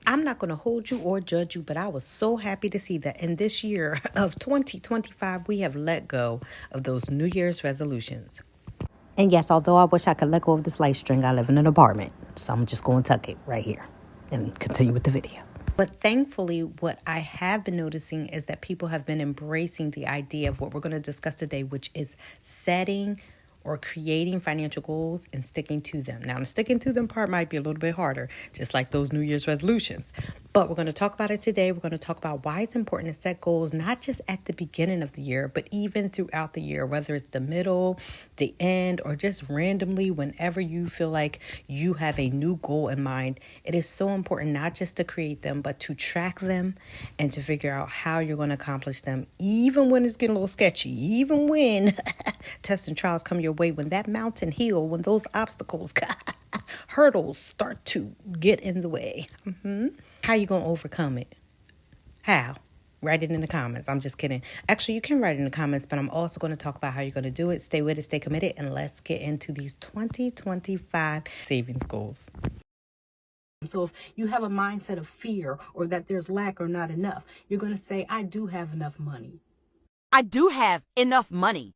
I'm not going to hold you or judge you, but I was so happy to see that in this year of 2025, we have let go of those New Year's resolutions. And yes, although I wish I could let go of this light string, I live in an apartment. So I'm just going to tuck it right here and continue with the video. But thankfully, what I have been noticing is that people have been embracing the idea of what we're going to discuss today, which is setting or creating financial goals and sticking to them. Now, the sticking to them part might be a little bit harder, just like those New Year's resolutions. But we're going to talk about it today. We're going to talk about why it's important to set goals, not just at the beginning of the year, but even throughout the year, whether it's the middle, the end, or just randomly whenever you feel like you have a new goal in mind. It is so important not just to create them, but to track them and to figure out how you're going to accomplish them, even when it's getting a little sketchy, even when tests and trials come your way, when that mountain hill, when those obstacles, hurdles start to get in the way. How you going to overcome it? How? Write it in the comments. I'm just kidding. Actually, you can write it in the comments, but I'm also going to talk about how you're going to do it. Stay with it, stay committed, and let's get into these 2025 savings goals. So if you have a mindset of fear or that there's lack or not enough, you're going to say, I do have enough money. I do have enough money.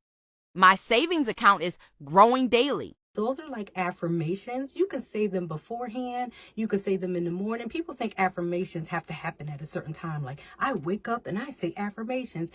My savings account is growing daily. Those are like affirmations. You can say them beforehand. You can say them in the morning. People think affirmations have to happen at a certain time. Like, I wake up and I say affirmations.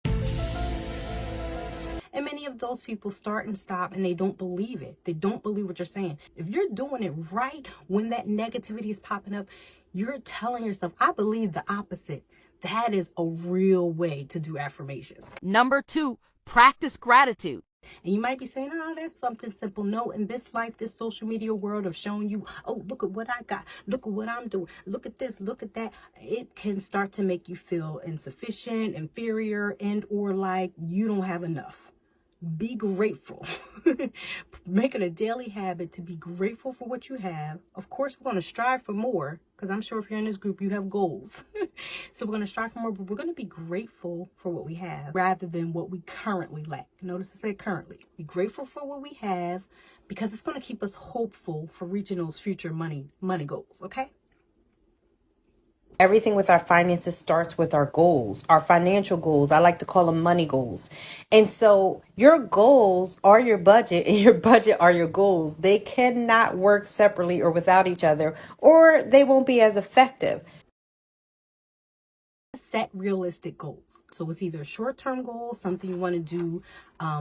And many of those people start and stop and they don't believe it. They don't believe what you're saying. If you're doing it right when that negativity is popping up, you're telling yourself, I believe the opposite. That is a real way to do affirmations. Number 2, practice gratitude. And you might be saying, oh, that's something simple. No, in this life, this social media world of showing you, oh, look at what I got. Look at what I'm doing. Look at this. Look at that. It can start to make you feel insufficient, inferior, and or like you don't have enough. Be grateful. Make it a daily habit to be grateful for what you have. Of course, we're going to strive for more because I'm sure if you're in this group, you have goals. So we're going to strive for more, but we're going to be grateful for what we have rather than what we currently lack. Notice I said currently. Be grateful for what we have because it's going to keep us hopeful for reaching those future money goals. Okay. Everything with our finances starts with our goals, our financial goals. I like to call them money goals. And so your goals are your budget and your budget are your goals. They cannot work separately or without each other, or they won't be as effective. Set realistic goals. So it's either a short-term goal, something you want to do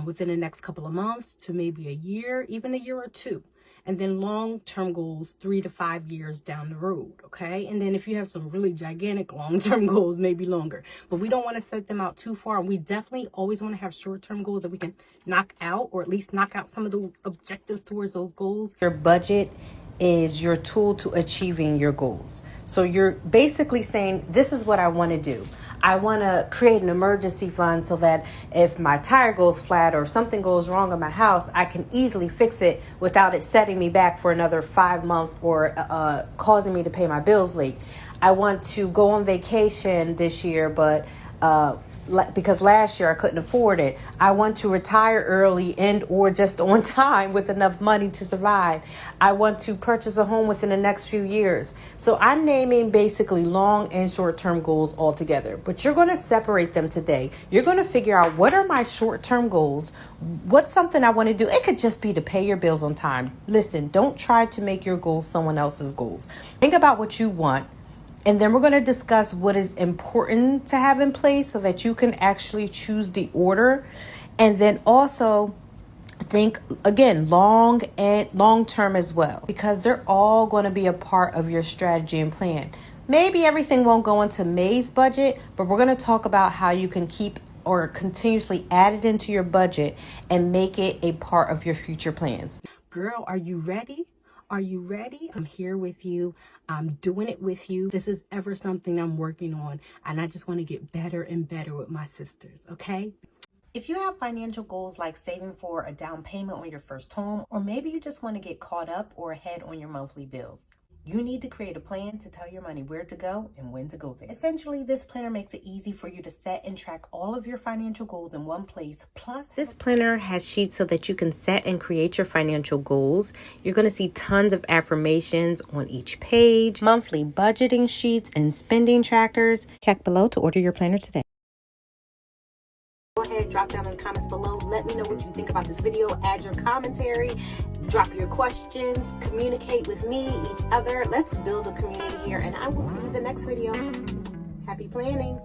within the next couple of months to maybe a year, even a year or two. And then long-term goals, 3 to 5 years down the road, okay? And then if you have some really gigantic long-term goals, maybe longer. But we don't want to set them out too far. And we definitely always want to have short-term goals that we can knock out, or at least knock out some of those objectives towards those goals. Your budget is your tool to achieving your goals. So you're basically saying, this is what I want to do. I want to create an emergency fund so that if my tire goes flat or if something goes wrong in my house, I can easily fix it without it setting me back for another 5 months or causing me to pay my bills late. I want to go on vacation this year, but because last year I couldn't afford it. I want to retire early and or just on time with enough money to survive. I want to purchase a home within the next few years. So I'm naming basically long and short-term goals all together, but you're going to separate them today. You're going to figure out, what are my short-term goals? What's something I want to do? It could just be to pay your bills on time. Listen, don't try to make your goals someone else's goals. Think about what you want. And then we're going to discuss what is important to have in place so that you can actually choose the order. And then also think, again, long term as well, because they're all going to be a part of your strategy and plan. Maybe everything won't go into May's budget, but we're going to talk about how you can keep or continuously add it into your budget and make it a part of your future plans. Girl, are you ready? Are you ready? I'm here with you. I'm doing it with you. This is ever something I'm working on, and I just want to get better and better with my sisters, okay? If you have financial goals like saving for a down payment on your first home, or maybe you just want to get caught up or ahead on your monthly bills, You need to create a plan to tell your money where to go and when to go there. Essentially, this planner makes it easy for you to set and track all of your financial goals in one place. Plus, this planner has sheets so that you can set and create your financial goals. You're going to see tons of affirmations on each page, monthly budgeting sheets, and spending trackers. Check below to order your planner today. Go ahead, drop down in the comments below. Let me know what you think about this video. Add your commentary, drop your questions, communicate with me, each other. Let's build a community here, and I will see you in the next video. Happy planning.